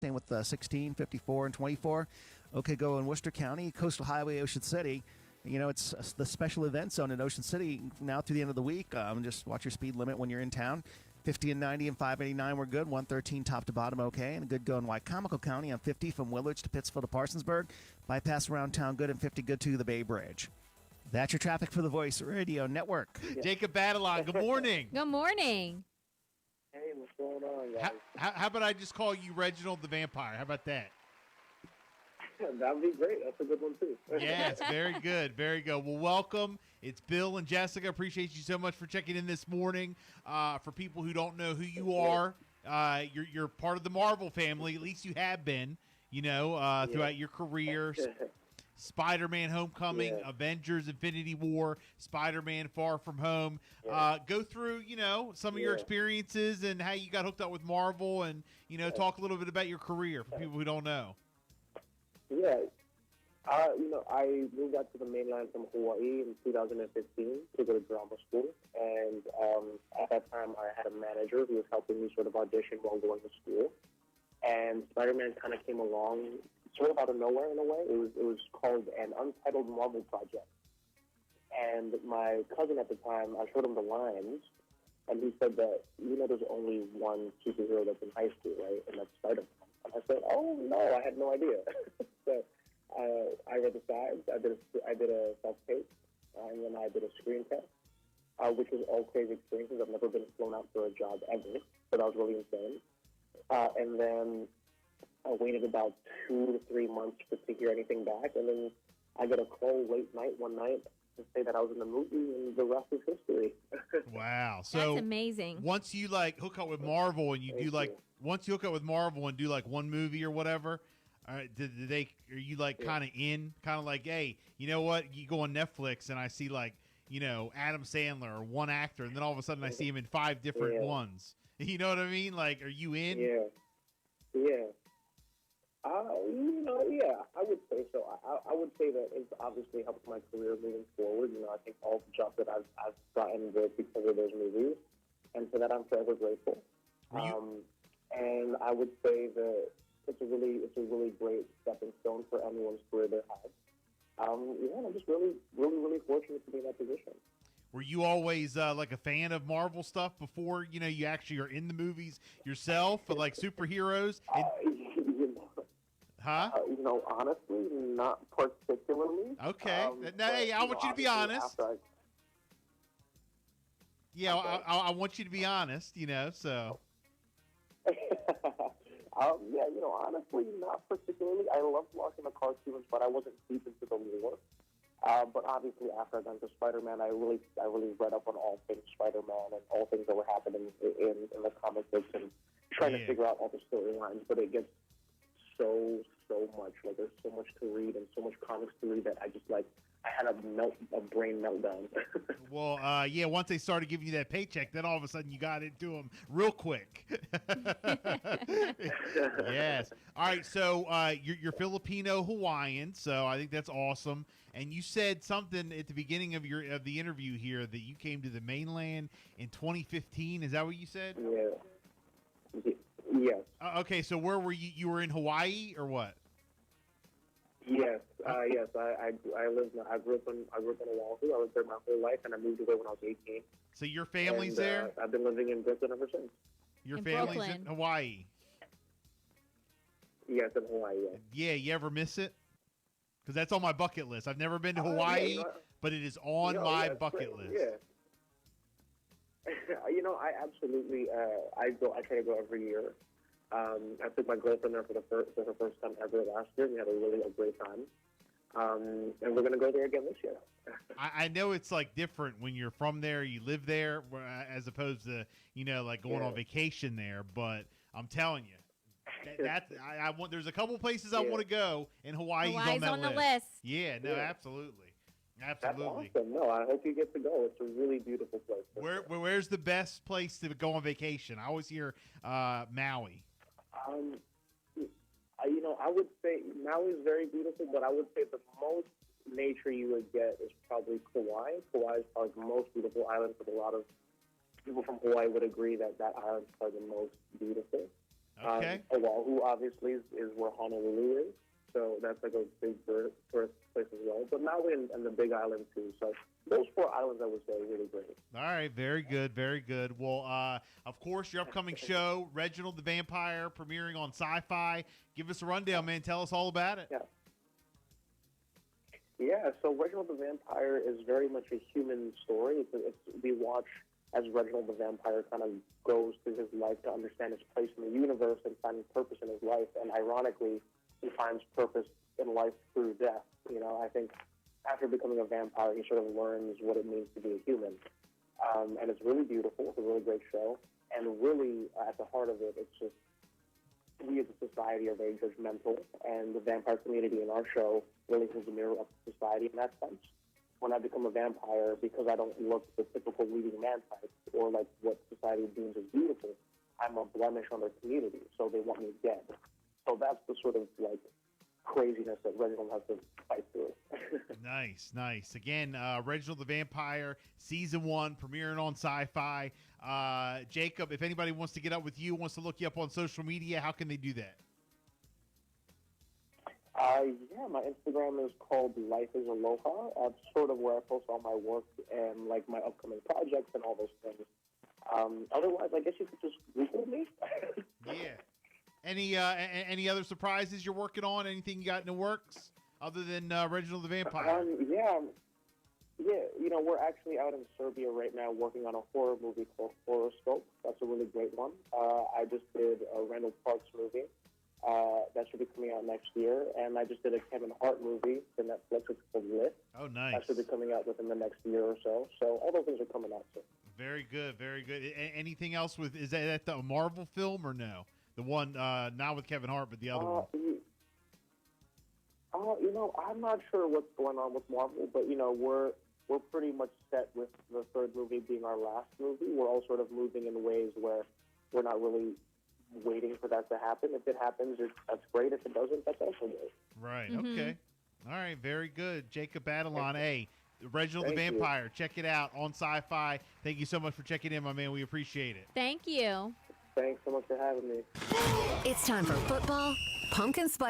Same with 16, 54, and 24. Okay, go in Worcester County, Coastal Highway, Ocean City. It's the special event zone in Ocean City now through the end of the week. Just watch your speed limit when you're in town. 50 and 90 and 589 were good. 113 top to bottom okay. And a good go in Wycomico County on 50 from Willits to Pittsfield to Parsonsburg. Bypass around town good and 50 good to the Bay Bridge. That's your traffic for the Voice Radio Network. Yeah. Jacob Batalon, good morning. Good morning. Hey, what's going on, guys? How about I just call you Reginald the Vampire? How about that? That'd be great. That's a good one, too. Yes, very good. Very good. Well, welcome. It's Bill and Jessica. Appreciate you so much for checking in this morning. For people who don't know who you are, you're part of the Marvel family. At least you have been, throughout your career. Spider-Man Homecoming, Avengers Infinity War, Spider-Man Far From Home. Go through, some of your experiences and how you got hooked up with Marvel and, talk a little bit about your career for people who don't know. Yeah. I moved out to the mainland from Hawaii in 2015 to go to drama school. And at that time, I had a manager who was helping me sort of audition while going to school. And Spider-Man kind of came along sort of out of nowhere in a way. It was called an Untitled Marvel Project. And my cousin at the time, I showed him the lines, and he said that, there's only one superhero that's in high school, right? And that's Spider-Man. And I said, oh, no, I had no idea. So I read the sides, I did a self-tape, and then I did a screen test, which was all crazy experiences. I've never been flown out for a job ever, so that was really insane. And then I waited about 2 to 3 months to hear anything back, and then I got a call late night one night to say that I was in the movie, and the rest is history. Wow. So that's amazing. Once you hook up with Marvel and you do once you hook up with Marvel and do one movie or whatever, are you kind of in, kind of like, hey, you know what? You go on Netflix and I see Adam Sandler or one actor, and then all of a sudden I see him in 5 different ones. You know what I mean? Are you in? Yeah. I would say so. I would say that it's obviously helped my career moving forward. I think all the jobs that I've gotten were because of those movies, and for that I'm forever grateful. And I would say that it's a really great stepping stone for anyone's career they have. I'm just really, really, really fortunate to be in that position. Were you always a fan of Marvel stuff before you actually are in the movies yourself, like superheroes? Honestly, not particularly. Okay. Hey, I want you to be honest. I want you to be honest, so. Honestly, not particularly. I loved watching the cartoons, but I wasn't deep into the lore. But obviously, after I got to Spider-Man, I really read up on all things Spider-Man and all things that were happening in the comic books and trying to figure out all the storylines. But it gets so much. There's so much to read and so much comics to read that I just I had a brain meltdown. Well, once they started giving you that paycheck, then all of a sudden you got into them real quick. Yes. All right. So you're Filipino Hawaiian, so I think that's awesome. And you said something at the beginning of the interview here that you came to the mainland in 2015. Is that what you said? Yeah. Yes. Okay. So where were you? You were in Hawaii or what? Yes, yes. I grew up in Oahu. I was there my whole life, and I moved away when I was 18. So your family's there? I've been living in Brooklyn ever since. Your family's Brooklyn. In Hawaii? Yes, in Hawaii, yeah. Yeah, you ever miss it? Because that's on my bucket list. I've never been to Hawaii, but it is on my bucket list. Yeah. I absolutely, I try to go every year. I took my girlfriend there for the first time ever last year. We had a great time. And we're going to go there again this year. I know it's different when you're from there, you live there, as opposed to, going on vacation there. But I'm telling you, I want. There's a couple places I want to go, and Hawaii's on the list. Yeah, no, absolutely. Absolutely. That's awesome. No, I hope you get to go. It's a really beautiful place. Where's the best place to go on vacation? I always hear Maui. I would say Maui is very beautiful, but I would say the most nature you would get is probably Kauai. Kauai is probably the most beautiful island, but a lot of people from Hawaii would agree that island is probably the most beautiful. Okay. Oahu obviously is where Honolulu is, so that's like a big tourist place as well. But Maui and the Big Island too. So those 4 islands I would say are really great. All right, very good, very good. Well, of course, your upcoming show, Reginald the Vampire, premiering on Sci-Fi. Give us a rundown, man. Tell us all about it. Yeah. Yeah, so Reginald the Vampire is very much a human story. We watch as Reginald the Vampire kind of goes through his life to understand his place in the universe and finding purpose in his life. And ironically, he finds purpose in life through death. You know, I think after becoming a vampire, he sort of learns what it means to be a human. And it's really beautiful. It's a really great show. And really, at the heart of it, it's just we as a society are very judgmental, and the vampire community in our show really holds a mirror up to society in that sense. When I become a vampire, because I don't look the typical leading man type or like what society deems as beautiful, I'm a blemish on their community, so they want me dead. So that's the sort of like craziness that Reginald has to fight through. Nice, nice. Again, Reginald the Vampire, Season 1, premiering on Sci-Fi. Jacob, if anybody wants to get up with you, wants to look you up on social media, how can they do that? Yeah, my Instagram is called Life is Aloha. That's sort of where I post all my work and like my upcoming projects and all those things. Otherwise, I guess you could just Google me. Yeah. Any other surprises you're working on? Anything you got in the works other than Reginald the Vampire? Yeah. You know, we're actually out in Serbia right now working on a horror movie called Horoscope. That's a really great one. I just did a Randall Parks movie. That should be coming out next year. And I just did a Kevin Hart movie for Netflix. It's called Lit. Oh, nice. That should be coming out within the next year or so. So all those things are coming out soon. Very good, very good. Anything else is that the Marvel film or no? The one, not with Kevin Hart, but the other one. You know, I'm not sure what's going on with Marvel, but, you know, we're pretty much set with the third movie being our last movie. We're all sort of moving in ways where we're not really waiting for that to happen. If it happens, that's great. If it doesn't, that's also good. Right, Mm-hmm. okay. All right, very good. Jacob Batalon, hey, Reginald the Thank you. Vampire. Check it out on Sci-Fi. Thank you so much for checking in, my man. We appreciate it. Thank you. Thanks so much for having me. It's time for football, pumpkin spice